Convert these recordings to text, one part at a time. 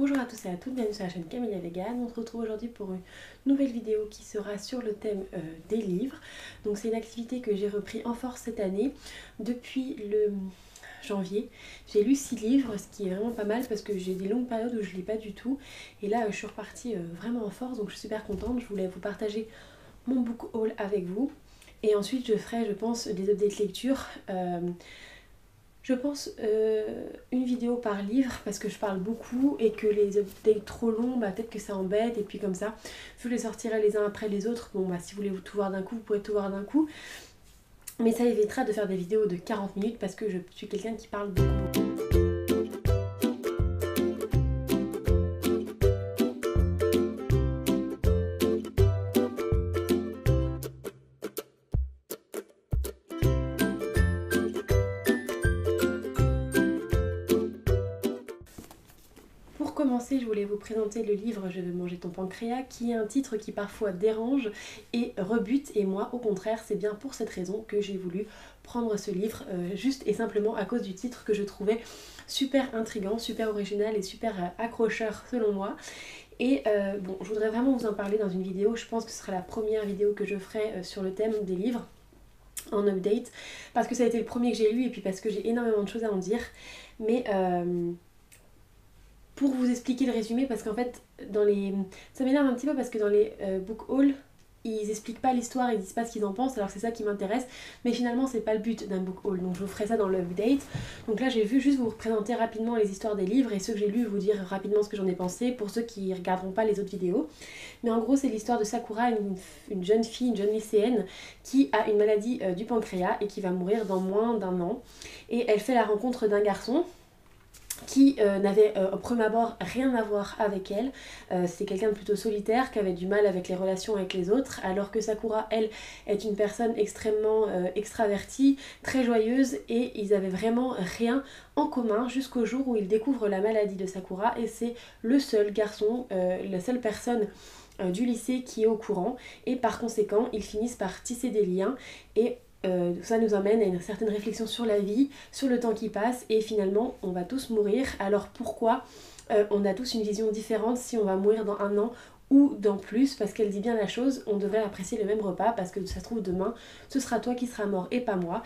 Bonjour à tous et à toutes, bienvenue sur la chaîne Camélia Vegan. On se retrouve aujourd'hui pour une nouvelle vidéo qui sera sur le thème des livres. Donc c'est une activité que j'ai repris en force cette année. Depuis le janvier, j'ai lu 6 livres, ce qui est vraiment pas mal parce que j'ai des longues périodes où je lis pas du tout. Et là je suis repartie vraiment en force, donc je suis super contente. Je voulais vous partager mon book haul avec vous. Et ensuite je ferai, je pense, des updates lecture. Je pense une vidéo par livre parce que je parle beaucoup et que les updates trop longs, peut-être que ça embête, et puis comme ça, je les sortirai les uns après les autres. Bon si vous voulez tout voir d'un coup, vous pourrez tout voir d'un coup. Mais ça évitera de faire des vidéos de 40 minutes parce que je suis quelqu'un qui parle beaucoup. Pour commencer, je voulais vous présenter le livre Je veux manger ton pancréas, qui est un titre qui parfois dérange et rebute, et moi au contraire c'est bien pour cette raison que j'ai voulu prendre ce livre, juste et simplement à cause du titre que je trouvais super intriguant, super original et super accrocheur selon moi. Et bon, je voudrais vraiment vous en parler dans une vidéo. Je pense que ce sera la première vidéo que je ferai sur le thème des livres en update, parce que ça a été le premier que j'ai lu et puis parce que j'ai énormément de choses à en dire. Mais pour vous expliquer le résumé, parce qu'en fait, ça m'énerve un petit peu parce que dans les book hauls, ils expliquent pas l'histoire, ils disent pas ce qu'ils en pensent, alors c'est ça qui m'intéresse, mais finalement c'est pas le but d'un book haul, donc je vous ferai ça dans l'update. Donc là j'ai vu juste vous présenter rapidement les histoires des livres et ceux que j'ai lus, vous dire rapidement ce que j'en ai pensé pour ceux qui regarderont pas les autres vidéos. Mais en gros c'est l'histoire de Sakura, une jeune fille, une jeune lycéenne qui a une maladie du pancréas et qui va mourir dans moins d'1 an, et elle fait la rencontre d'un garçon qui n'avait au premier abord rien à voir avec elle. C'est quelqu'un de plutôt solitaire, qui avait du mal avec les relations avec les autres, alors que Sakura, elle, est une personne extrêmement extravertie, très joyeuse, et ils avaient vraiment rien en commun jusqu'au jour où ils découvrent la maladie de Sakura, et c'est le seul garçon, la seule personne du lycée qui est au courant, et par conséquent ils finissent par tisser des liens, et ça nous emmène à une certaine réflexion sur la vie, sur le temps qui passe, et finalement on va tous mourir. Alors pourquoi on a tous une vision différente si on va mourir dans 1 an ou dans plus? Parce qu'elle dit bien la chose, on devrait apprécier le même repas, parce que ça se trouve demain ce sera toi qui seras mort et pas moi.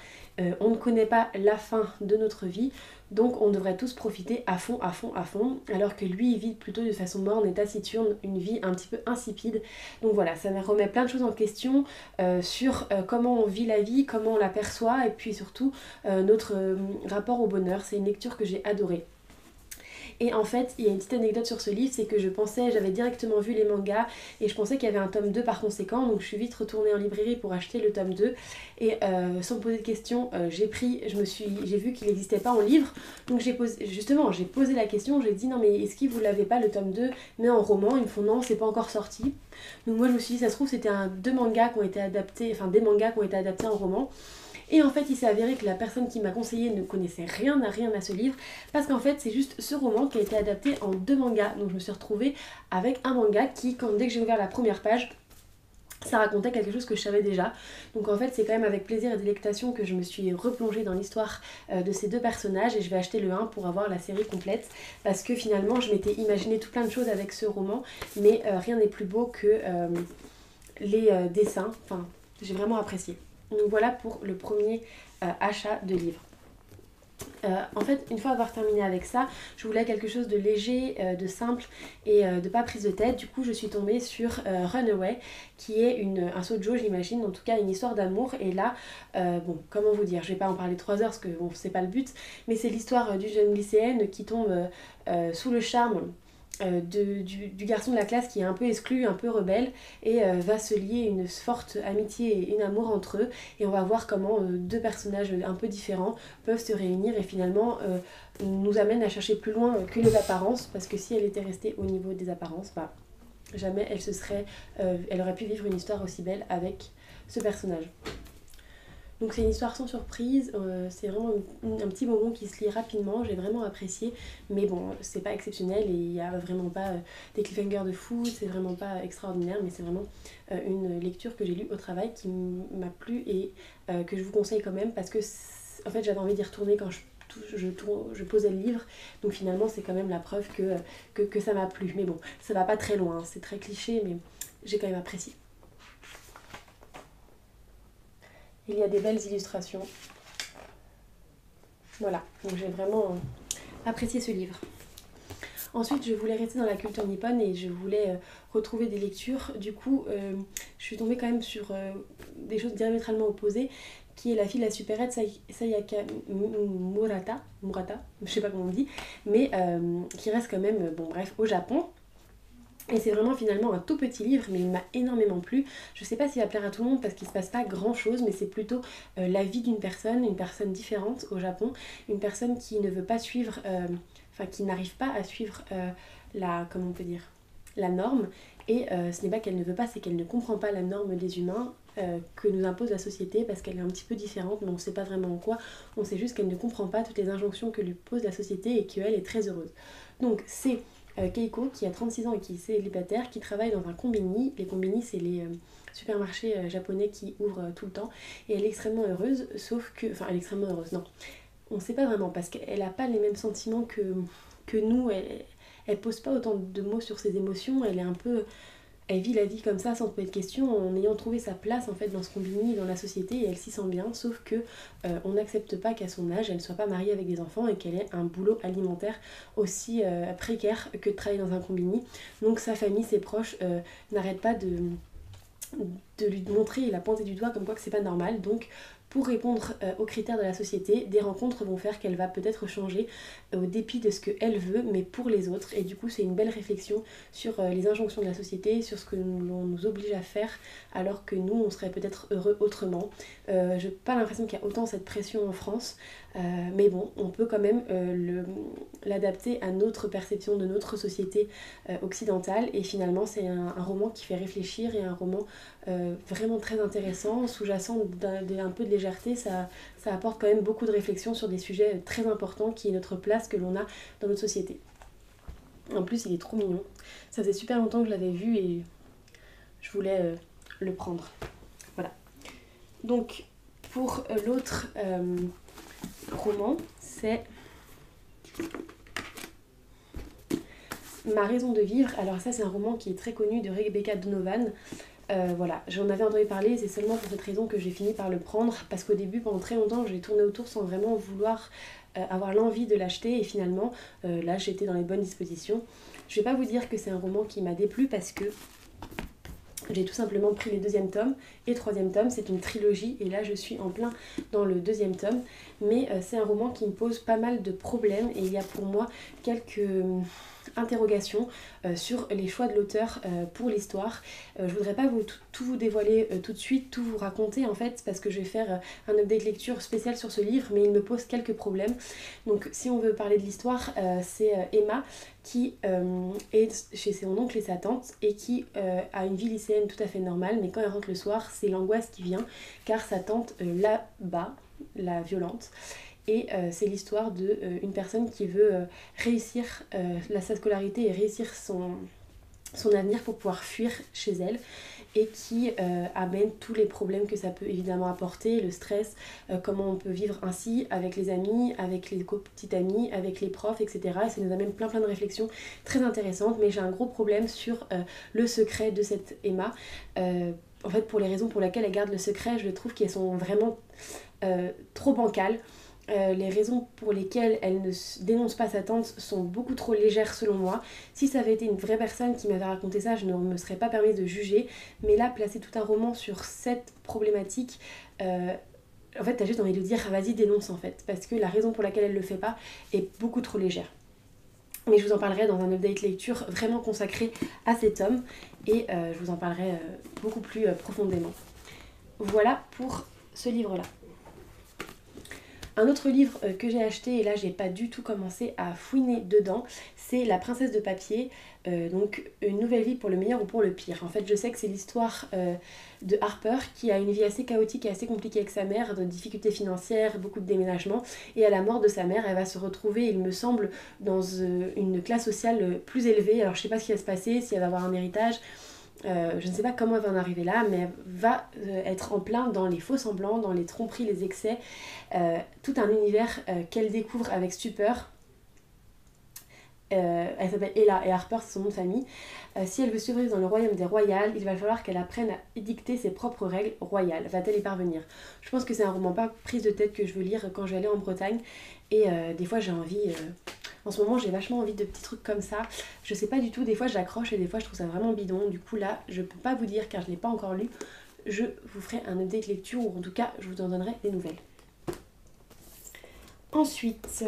On ne connaît pas la fin de notre vie, donc on devrait tous profiter à fond, à fond, à fond, alors que lui il vit plutôt de façon morne et taciturne, une vie un petit peu insipide. Donc voilà, ça me remet plein de choses en question sur comment on vit la vie, comment on la perçoit, et puis surtout notre rapport au bonheur. C'est une lecture que j'ai adorée. Et en fait, il y a une petite anecdote sur ce livre, c'est que j'avais directement vu les mangas et je pensais qu'il y avait un tome 2 par conséquent, donc je suis vite retournée en librairie pour acheter le tome 2 et sans me poser de questions, j'ai vu qu'il n'existait pas en livre, donc j'ai posé la question, j'ai dit non mais est-ce que vous l'avez pas le tome 2 mais en roman? Ils me font non, c'est pas encore sorti. Donc moi je me suis dit ça se trouve c'était des mangas qui ont été adaptés en roman. Et en fait il s'est avéré que la personne qui m'a conseillé ne connaissait rien à ce livre, parce qu'en fait c'est juste ce roman qui a été adapté en 2 mangas. Donc je me suis retrouvée avec un manga qui, dès que j'ai ouvert la première page, ça racontait quelque chose que je savais déjà. Donc en fait c'est quand même avec plaisir et délectation que je me suis replongée dans l'histoire de ces 2 personnages, et je vais acheter le 1 pour avoir la série complète, parce que finalement je m'étais imaginé tout plein de choses avec ce roman, mais rien n'est plus beau que les dessins. Enfin, j'ai vraiment apprécié. Donc voilà pour le premier achat de livre. En fait, une fois avoir terminé avec ça, je voulais quelque chose de léger, de simple et de pas prise de tête. Du coup, je suis tombée sur Runaway, qui est un shoujo, j'imagine, en tout cas une histoire d'amour. Et là, bon, comment vous dire, je vais pas en parler 3 heures parce que bon, c'est pas le but, mais c'est l'histoire d'une jeune lycéenne qui tombe sous le charme du garçon de la classe, qui est un peu exclu, un peu rebelle, et va se lier une forte amitié et un amour entre eux, et on va voir comment 2 personnages un peu différents peuvent se réunir et finalement nous amène à chercher plus loin que les apparences, parce que si elle était restée au niveau des apparences, jamais elle aurait pu vivre une histoire aussi belle avec ce personnage. Donc c'est une histoire sans surprise, c'est vraiment un petit bonbon qui se lit rapidement, j'ai vraiment apprécié, mais bon, c'est pas exceptionnel et il n'y a vraiment pas des cliffhangers de fou, c'est vraiment pas extraordinaire, mais c'est vraiment une lecture que j'ai lue au travail qui m'a plu et que je vous conseille quand même, parce que en fait j'avais envie d'y retourner je posais le livre. Donc finalement c'est quand même la preuve que ça m'a plu. Mais bon, ça va pas très loin, c'est très cliché, mais j'ai quand même apprécié. Il y a des belles illustrations. Voilà, donc j'ai vraiment apprécié ce livre. Ensuite, je voulais rester dans la culture nippone et je voulais retrouver des lectures. Du coup, je suis tombée quand même sur des choses diamétralement opposées, qui est La fille de la supérette Sayaka Murata, je sais pas comment on dit, mais qui reste quand même, bon bref, au Japon. Et c'est vraiment finalement un tout petit livre, mais il m'a énormément plu. Je sais pas s'il va plaire à tout le monde parce qu'il se passe pas grand chose, mais c'est plutôt la vie d'une personne, une personne différente au Japon, une personne qui ne veut pas suivre, qui n'arrive pas à suivre comment on peut dire, la norme. Et ce n'est pas qu'elle ne veut pas, c'est qu'elle ne comprend pas la norme des humains que nous impose la société parce qu'elle est un petit peu différente, mais on ne sait pas vraiment en quoi. On sait juste qu'elle ne comprend pas toutes les injonctions que lui pose la société et qu'elle est très heureuse. Donc c'est Keiko qui a 36 ans et qui est célibataire, qui travaille dans un combini. Les combini, c'est les supermarchés japonais qui ouvrent tout le temps. Et elle est extrêmement heureuse, sauf que... Enfin, elle est extrêmement heureuse, non. On ne sait pas vraiment, parce qu'elle n'a pas les mêmes sentiments que nous. Elle pose pas autant de mots sur ses émotions. Elle est un peu... Elle vit la vie comme ça sans se poser de questions, en ayant trouvé sa place en fait dans ce combini, dans la société, et elle s'y sent bien, sauf que on n'accepte pas qu'à son âge, elle ne soit pas mariée avec des enfants et qu'elle ait un boulot alimentaire aussi précaire que de travailler dans un combini. Donc sa famille, ses proches n'arrêtent pas de lui montrer et la pointer du doigt comme quoi que c'est pas normal. Donc pour répondre aux critères de la société, des rencontres vont faire qu'elle va peut-être changer au dépit de ce qu'elle veut, mais pour les autres. Et du coup, c'est une belle réflexion sur les injonctions de la société, sur ce que l'on nous oblige à faire, alors que nous, on serait peut-être heureux autrement. Je n'ai pas l'impression qu'il y a autant cette pression en France, mais bon, on peut quand même l'adapter à notre perception de notre société occidentale. Et finalement, c'est un roman qui fait réfléchir et un roman vraiment très intéressant, sous-jacent d'un peu de légèreté. Ça apporte quand même beaucoup de réflexion sur des sujets très importants qui est notre place que l'on a dans notre société. En plus, il est trop mignon. Ça faisait super longtemps que je l'avais vu et je voulais le prendre. Voilà. Donc, pour l'autre roman, c'est Ma raison de vivre. Alors ça, c'est un roman qui est très connu de Rebecca Donovan. Voilà, j'en avais entendu parler, c'est seulement pour cette raison que j'ai fini par le prendre, parce qu'au début, pendant très longtemps, j'ai tourné autour sans vraiment vouloir avoir l'envie de l'acheter, et finalement, là, j'étais dans les bonnes dispositions. Je vais pas vous dire que c'est un roman qui m'a déplu, parce que j'ai tout simplement pris les 2e tomes et 3e tome, c'est une trilogie, et là, je suis en plein dans le 2e tome, mais c'est un roman qui me pose pas mal de problèmes, et il y a pour moi quelques interrogations sur les choix de l'auteur pour l'histoire. Je voudrais pas tout vous dévoiler tout de suite, tout vous raconter en fait, parce que je vais faire un update lecture spécial sur ce livre, mais il me pose quelques problèmes. Donc si on veut parler de l'histoire, c'est Emma qui est chez son oncle et sa tante et qui a une vie lycéenne tout à fait normale, mais quand elle rentre le soir, c'est l'angoisse qui vient, car sa tante la bat, la violente. Et c'est l'histoire d'une personne qui veut réussir sa scolarité et réussir son avenir pour pouvoir fuir chez elle, et qui amène tous les problèmes que ça peut évidemment apporter, le stress, comment on peut vivre ainsi avec les amis, avec les petites amies, avec les profs, etc. Et ça nous amène plein de réflexions très intéressantes, mais j'ai un gros problème sur le secret de cette Emma. En fait, pour les raisons pour lesquelles elle garde le secret, je trouve qu'elles sont vraiment trop bancales. Les raisons pour lesquelles elle ne dénonce pas sa tante sont beaucoup trop légères selon moi. Si ça avait été une vraie personne qui m'avait raconté ça, je ne me serais pas permise de juger. Mais là, placer tout un roman sur cette problématique, en fait, t'as juste envie de dire vas-y, dénonce en fait. Parce que la raison pour laquelle elle le fait pas est beaucoup trop légère. Mais je vous en parlerai dans un update lecture vraiment consacré à cet homme. Et je vous en parlerai beaucoup plus profondément. Voilà pour ce livre-là. Un autre livre que j'ai acheté, et là j'ai pas du tout commencé à fouiner dedans, c'est La princesse de papier, donc une nouvelle vie pour le meilleur ou pour le pire. En fait, je sais que c'est l'histoire de Harper qui a une vie assez chaotique et assez compliquée avec sa mère, de difficultés financières, beaucoup de déménagements, et à la mort de sa mère, elle va se retrouver, il me semble, dans une classe sociale plus élevée. Alors je sais pas ce qui va se passer, si elle va avoir un héritage, Je ne sais pas comment elle va en arriver là, mais elle va être en plein dans les faux semblants, dans les tromperies, les excès, tout un univers qu'elle découvre avec stupeur. Elle s'appelle Ella et Harper, c'est son nom de famille. Si elle veut survivre dans le royaume des royales, il va falloir qu'elle apprenne à édicter ses propres règles royales. Va-t-elle y parvenir? Je pense que c'est un roman pas prise de tête que je veux lire quand je vais aller en Bretagne. Et des fois j'ai envie... En ce moment j'ai vachement envie de petits trucs comme ça. Je sais pas du tout, des fois j'accroche et des fois je trouve ça vraiment bidon. Du coup là, je peux pas vous dire car je l'ai pas encore lu. Je vous ferai un update lecture ou en tout cas je vous en donnerai des nouvelles. Ensuite,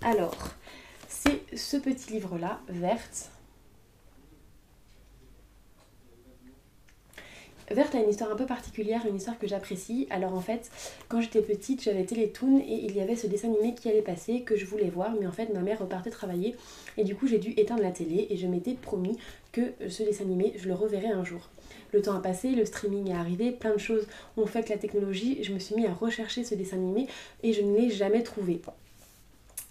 alors... c'est ce petit livre-là, Verte. Verte a une histoire un peu particulière, une histoire que j'apprécie. Alors en fait, quand j'étais petite, j'avais Télétoon et il y avait ce dessin animé qui allait passer, que je voulais voir, mais en fait ma mère repartait travailler et du coup j'ai dû éteindre la télé et je m'étais promis que ce dessin animé, je le reverrai un jour. Le temps a passé, le streaming est arrivé, plein de choses ont fait que la technologie, je me suis mis à rechercher ce dessin animé et je ne l'ai jamais trouvé.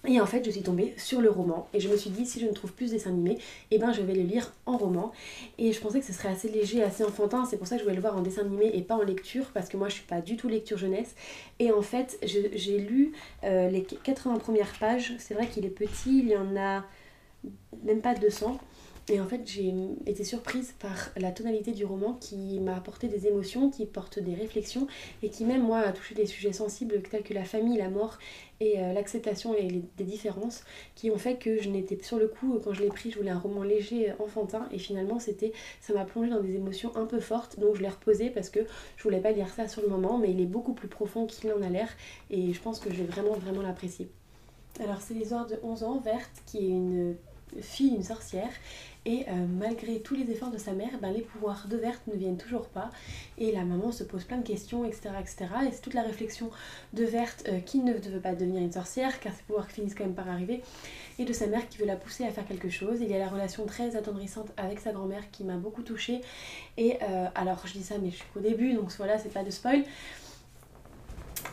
Et en fait je suis tombée sur le roman et je me suis dit si je ne trouve plus ce dessin animé, et ben je vais le lire en roman. Et je pensais que ce serait assez léger, assez enfantin, c'est pour ça que je voulais le voir en dessin animé et pas en lecture, parce que moi je suis pas du tout lecture jeunesse. Et en fait j'ai lu les 80 premières pages, c'est vrai qu'il est petit, il y en a même pas 200. Et en fait, j'ai été surprise par la tonalité du roman qui m'a apporté des émotions, qui porte des réflexions et qui même, moi, a touché des sujets sensibles tels que la famille, la mort et l'acceptation et des différences qui ont fait que je n'étais sur le coup, quand je l'ai pris, je voulais un roman léger, enfantin et finalement, ça m'a plongé dans des émotions un peu fortes, donc je l'ai reposé parce que je voulais pas lire ça sur le moment, mais il est beaucoup plus profond qu'il en a l'air et je pense que je vais vraiment, vraiment l'apprécier. Alors, c'est l'histoire de 11 ans, Verte, qui est une fille, une sorcière, et malgré tous les efforts de sa mère, ben, les pouvoirs de Verte ne viennent toujours pas et la maman se pose plein de questions, etc. etc. Et c'est toute la réflexion de Verte qui ne veut pas devenir une sorcière car ses pouvoirs finissent quand même par arriver, et de sa mère qui veut la pousser à faire quelque chose. Il y a la relation très attendrissante avec sa grand-mère qui m'a beaucoup touchée et alors je dis ça mais je suis qu'au début donc voilà, c'est pas de spoil.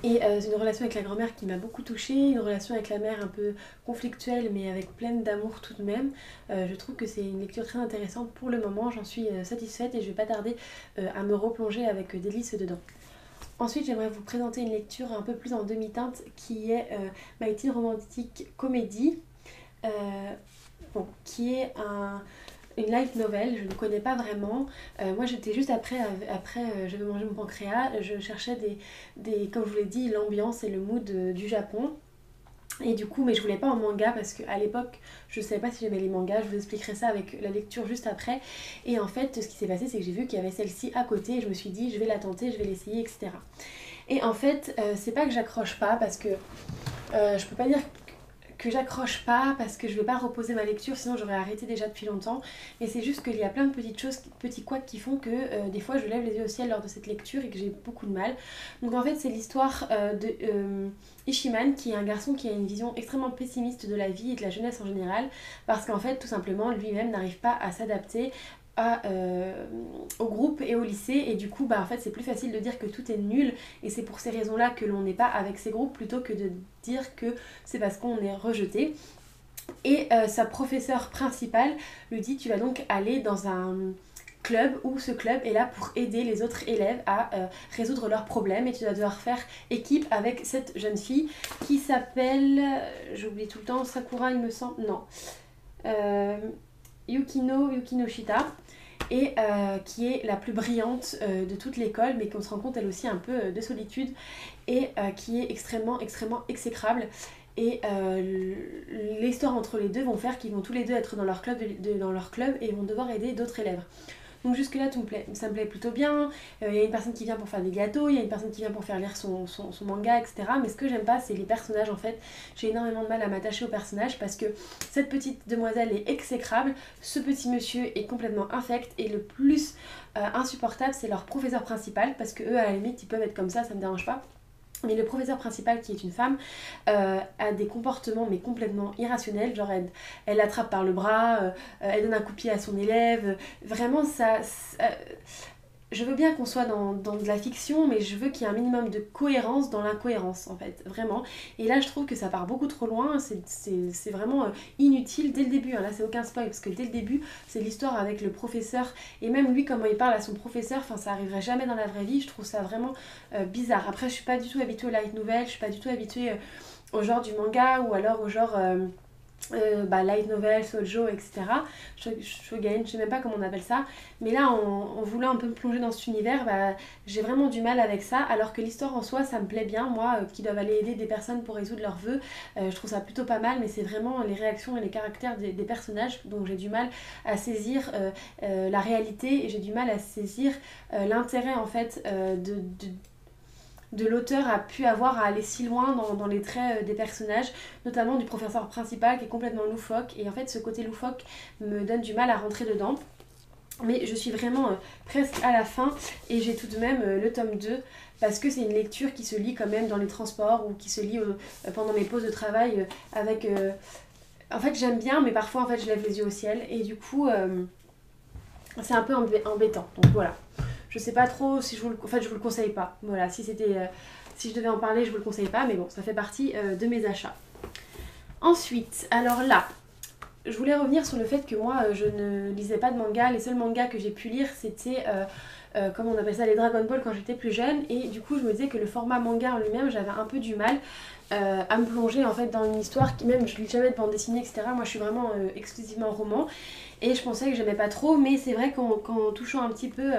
Et c'est une relation avec la grand-mère qui m'a beaucoup touchée, une relation avec la mère un peu conflictuelle mais avec pleine d'amour tout de même. Je trouve que c'est une lecture très intéressante pour le moment, j'en suis satisfaite et je vais pas tarder à me replonger avec délice dedans. Ensuite, j'aimerais vous présenter une lecture un peu plus en demi-teinte qui est My Teen Romantic Comedy, qui est une light novel, je ne connais pas vraiment. Moi j'étais juste après j'avais mangé mon pancréas, je cherchais comme je vous l'ai dit, l'ambiance et le mood du Japon. Et du coup, mais je voulais pas en manga parce qu'à l'époque, je savais pas si j'aimais les mangas, je vous expliquerai ça avec la lecture juste après. Et en fait, ce qui s'est passé, c'est que j'ai vu qu'il y avait celle-ci à côté et je me suis dit, je vais la tenter, je vais l'essayer, etc. Et en fait, c'est pas que j'accroche pas parce que je peux pas dire que j'accroche pas parce que je vais pas reposer ma lecture sinon j'aurais arrêté déjà depuis longtemps, mais c'est juste qu'il y a plein de petites choses, petits couacs qui font que des fois je lève les yeux au ciel lors de cette lecture et que j'ai beaucoup de mal. Donc en fait c'est l'histoire de Ishiman, qui est un garçon qui a une vision extrêmement pessimiste de la vie et de la jeunesse en général, parce qu'en fait tout simplement lui-même n'arrive pas à s'adapter au groupe et au lycée, et du coup bah en fait c'est plus facile de dire que tout est nul et c'est pour ces raisons là que l'on n'est pas avec ces groupes plutôt que de dire que c'est parce qu'on est rejeté. Et sa professeure principale lui dit tu vas donc aller dans un club où ce club est là pour aider les autres élèves à résoudre leurs problèmes, et tu vas devoir faire équipe avec cette jeune fille qui s'appelle, j'oublie tout le temps, Sakura il me semble, non, Yukinoshita, et qui est la plus brillante de toute l'école, mais qu'on se rend compte elle aussi un peu de solitude, et qui est extrêmement exécrable. Et l'histoire entre les deux vont faire qu'ils vont tous les deux être dans leur club, et vont devoir aider d'autres élèves. Donc jusque là ça me plaît plutôt bien. Il y a une personne qui vient pour faire des gâteaux, il y a une personne qui vient pour faire lire son manga, etc. Mais ce que j'aime pas c'est les personnages en fait. J'ai énormément de mal à m'attacher aux personnages parce que cette petite demoiselle est exécrable, ce petit monsieur est complètement infect, et le plus insupportable c'est leur professeur principal, parce que eux à la limite ils peuvent être comme ça me dérange pas. Mais le professeur principal, qui est une femme, a des comportements mais complètement irrationnels, genre elle l'attrape par le bras, elle donne un coup de pied à son élève, vraiment je veux bien qu'on soit dans de la fiction, mais je veux qu'il y ait un minimum de cohérence dans l'incohérence, en fait, vraiment. Et là, je trouve que ça part beaucoup trop loin, c'est vraiment inutile dès le début. Hein. Là, c'est aucun spoil, parce que dès le début, c'est l'histoire avec le professeur, et même lui, comment il parle à son professeur, enfin, ça arriverait jamais dans la vraie vie, je trouve ça vraiment bizarre. Après, je suis pas du tout habituée aux light novels, je suis pas du tout habituée au genre du manga, ou alors au genre... light novel, shoujo, etc. Shogen, je sais même pas comment on appelle ça. Mais là, en voulant un peu me plonger dans cet univers, j'ai vraiment du mal avec ça. Alors que l'histoire en soi, ça me plaît bien. Moi, qui doivent aller aider des personnes pour résoudre leurs vœux, je trouve ça plutôt pas mal. Mais c'est vraiment les réactions et les caractères des personnages dont j'ai du mal à saisir la réalité. Et j'ai du mal à saisir l'intérêt, en fait, de l'auteur a pu avoir à aller si loin dans les traits des personnages, notamment du professeur principal qui est complètement loufoque. Et en fait, ce côté loufoque me donne du mal à rentrer dedans. Mais je suis vraiment presque à la fin et j'ai tout de même le tome 2 parce que c'est une lecture qui se lit quand même dans les transports ou qui se lit pendant mes pauses de travail avec... En fait, j'aime bien, mais parfois, en fait, je lève les yeux au ciel et du coup, c'est un peu embêtant. Donc voilà. Je sais pas trop si je vous le... En fait, je vous le conseille pas. Voilà, si je devais en parler, je vous le conseille pas, mais bon, ça fait partie de mes achats. Ensuite, alors là, je voulais revenir sur le fait que moi, je ne lisais pas de manga. Les seuls mangas que j'ai pu lire, c'était, comment on appelle ça, les Dragon Ball quand j'étais plus jeune. Et du coup, je me disais que le format manga en lui-même, j'avais un peu du mal à me plonger en fait dans une histoire qui même, je lis jamais de bande dessinée, etc. Moi, je suis vraiment exclusivement roman. Et je pensais que j'aimais pas trop, mais c'est vrai qu'en touchant un petit peu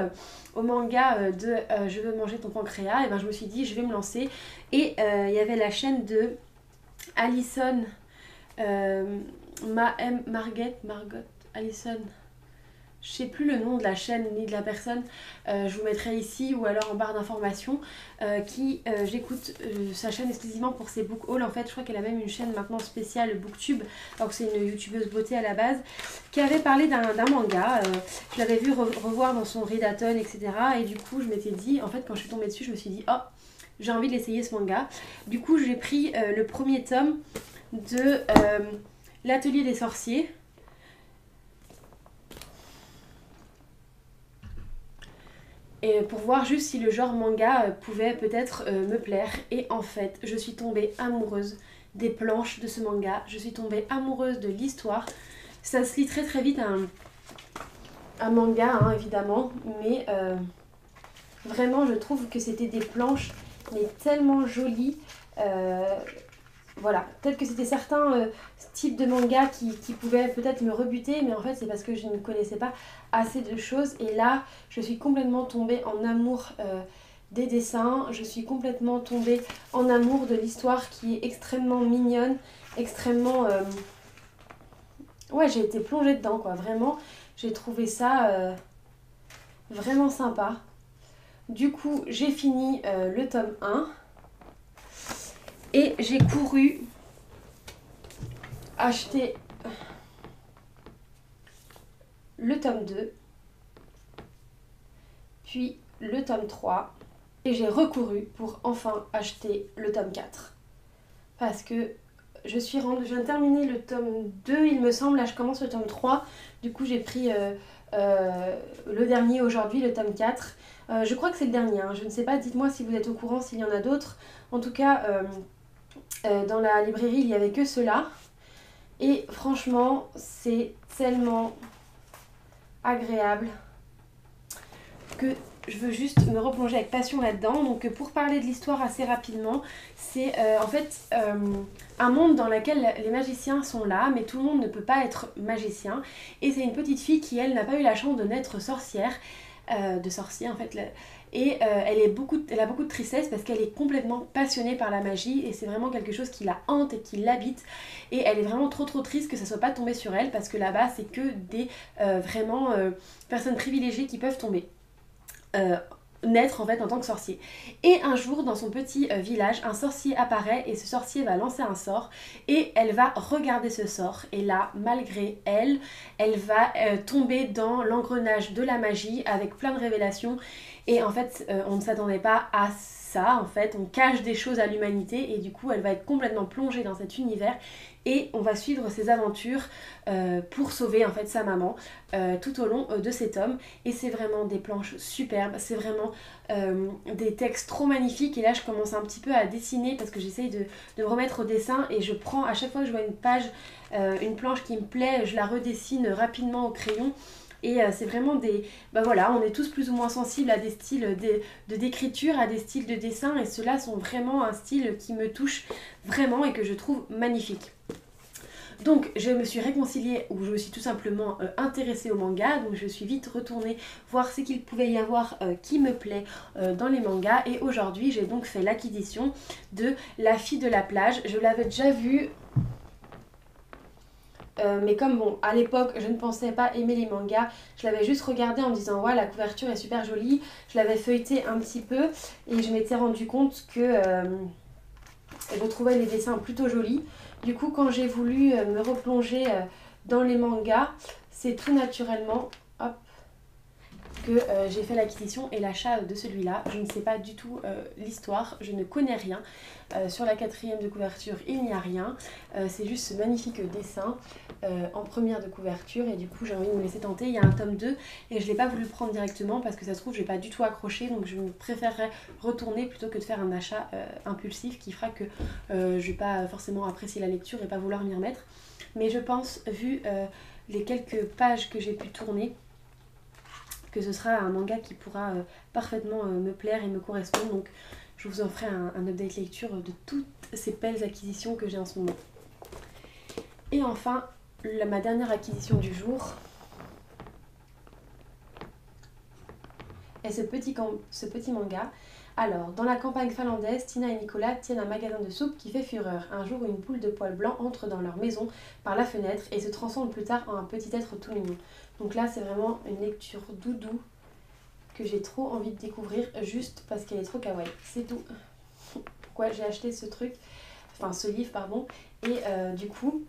au manga de Je veux manger ton pancréas, et ben je me suis dit je vais me lancer. Et il y avait la chaîne de Alison Margot, Alison, je sais plus le nom de la chaîne ni de la personne, je vous mettrai ici ou alors en barre d'informations, j'écoute sa chaîne exclusivement pour ses book hauls. En fait, je crois qu'elle a même une chaîne maintenant spéciale booktube, alors que c'est une youtubeuse beauté à la base, qui avait parlé d'un manga. Je l'avais vu revoir dans son readathon, etc. Et du coup, je m'étais dit, en fait, quand je suis tombée dessus, je me suis dit, oh, j'ai envie de l'essayer ce manga. Du coup, j'ai pris le premier tome de l'Atelier des sorciers. Et pour voir juste si le genre manga pouvait peut-être me plaire. Et en fait, je suis tombée amoureuse des planches de ce manga. Je suis tombée amoureuse de l'histoire. Ça se lit très très vite un manga, hein, évidemment. Mais vraiment, je trouve que c'était des planches mais tellement jolies. Voilà, peut-être que c'était certains types de mangas qui pouvaient peut-être me rebuter, mais en fait c'est parce que je ne connaissais pas assez de choses. Et là, je suis complètement tombée en amour des dessins, je suis complètement tombée en amour de l'histoire qui est extrêmement mignonne, extrêmement... Ouais, j'ai été plongée dedans, quoi, vraiment. J'ai trouvé ça vraiment sympa. Du coup, j'ai fini le tome 1. Et j'ai couru acheter le tome 2, puis le tome 3, et j'ai recouru pour enfin acheter le tome 4. Parce que je viens de terminer le tome 2, il me semble, là je commence le tome 3, du coup j'ai pris le dernier aujourd'hui, le tome 4. Je crois que c'est le dernier, hein. Je ne sais pas, dites-moi si vous êtes au courant, s'il y en a d'autres. En tout cas... dans la librairie, il n'y avait que ceux-là. Et franchement, c'est tellement agréable que je veux juste me replonger avec passion là-dedans. Donc pour parler de l'histoire assez rapidement, c'est en fait un monde dans lequel les magiciens sont là, mais tout le monde ne peut pas être magicien. Et c'est une petite fille qui, elle, n'a pas eu la chance de naître sorcière, de sorcier en fait. Et elle a beaucoup de tristesse parce qu'elle est complètement passionnée par la magie et c'est vraiment quelque chose qui la hante et qui l'habite. Et elle est vraiment trop triste que ça soit pas tombé sur elle parce que là-bas c'est que des vraiment personnes privilégiées qui peuvent tomber. Naître en fait en tant que sorcier. Et un jour dans son petit village, un sorcier apparaît et ce sorcier va lancer un sort et elle va regarder ce sort et là malgré elle, elle va tomber dans l'engrenage de la magie avec plein de révélations et en fait on ne s'attendait pas à ça en fait, on cache des choses à l'humanité et du coup elle va être complètement plongée dans cet univers et on va suivre ses aventures pour sauver en fait sa maman tout au long de cet tome. Et c'est vraiment des planches superbes, c'est vraiment des textes trop magnifiques. Et là je commence un petit peu à dessiner parce que j'essaye de me remettre au dessin et je prends à chaque fois que je vois une page, une planche qui me plaît, je la redessine rapidement au crayon. Et c'est vraiment des... Bah voilà, on est tous plus ou moins sensibles à des styles d'écriture, à des styles de dessin, et ceux-là sont vraiment un style qui me touche vraiment et que je trouve magnifique. Donc je me suis réconciliée, ou je me suis tout simplement intéressée au manga, donc je suis vite retournée voir ce qu'il pouvait y avoir qui me plaît dans les mangas, et aujourd'hui j'ai donc fait l'acquisition de La fille de la plage. Je l'avais déjà vue. Mais comme bon, à l'époque je ne pensais pas aimer les mangas, je l'avais juste regardé en me disant ouais, la couverture est super jolie, je l'avais feuilleté un petit peu et je m'étais rendu compte que je trouvais les dessins plutôt jolis. Du coup quand j'ai voulu me replonger dans les mangas, c'est tout naturellement, hop, que j'ai fait l'acquisition et l'achat de celui-là. Je ne sais pas du tout l'histoire, je ne connais rien. Sur la 4e de couverture, il n'y a rien. C'est juste ce magnifique dessin en première de couverture et du coup j'ai envie de me laisser tenter. Il y a un tome 2 et je ne l'ai pas voulu prendre directement parce que ça se trouve je n'ai pas du tout accroché, donc je préférerais retourner plutôt que de faire un achat impulsif qui fera que je ne vais pas forcément apprécier la lecture et pas vouloir m'y remettre. Mais je pense, vu les quelques pages que j'ai pu tourner, que ce sera un manga qui pourra parfaitement me plaire et me correspondre. Donc je vous en ferai un update lecture de toutes ces belles acquisitions que j'ai en ce moment. Et enfin, ma dernière acquisition du jour est ce petit manga. Alors, dans la campagne finlandaise, Tina et Nicolas tiennent un magasin de soupe qui fait fureur. Un jour, une boule de poils blancs entre dans leur maison par la fenêtre et se transforme plus tard en un petit être tout mignon. Donc là, c'est vraiment une lecture doudou que j'ai trop envie de découvrir juste parce qu'elle est trop kawaii. C'est tout. Pourquoi j'ai acheté ce truc, enfin ce livre, pardon. Et du coup,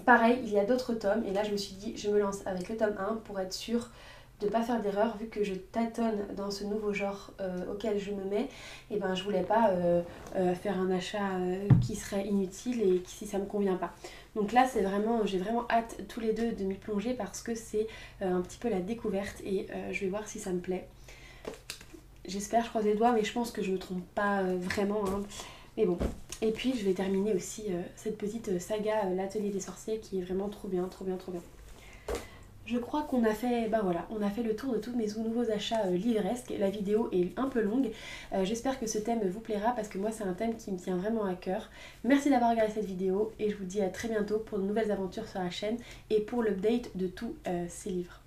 pareil, il y a d'autres tomes. Et là, je me suis dit, je me lance avec le tome 1 pour être sûre de ne pas faire d'erreur, vu que je tâtonne dans ce nouveau genre auquel je me mets. Et ben je voulais pas faire un achat qui serait inutile et si ça me convient pas. Donc là c'est vraiment, j'ai vraiment hâte tous les deux de m'y plonger parce que c'est un petit peu la découverte et je vais voir si ça me plaît. J'espère, je croise les doigts, mais je pense que je me trompe pas vraiment, hein. Mais bon. Et puis je vais terminer aussi cette petite saga l'atelier des sorciers qui est vraiment trop bien, trop bien, trop bien. Je crois qu'on a fait, bah voilà, on a fait le tour de tous mes nouveaux achats livresques. La vidéo est un peu longue. J'espère que ce thème vous plaira parce que moi c'est un thème qui me tient vraiment à cœur. Merci d'avoir regardé cette vidéo et je vous dis à très bientôt pour de nouvelles aventures sur la chaîne et pour l'update de tous ces livres.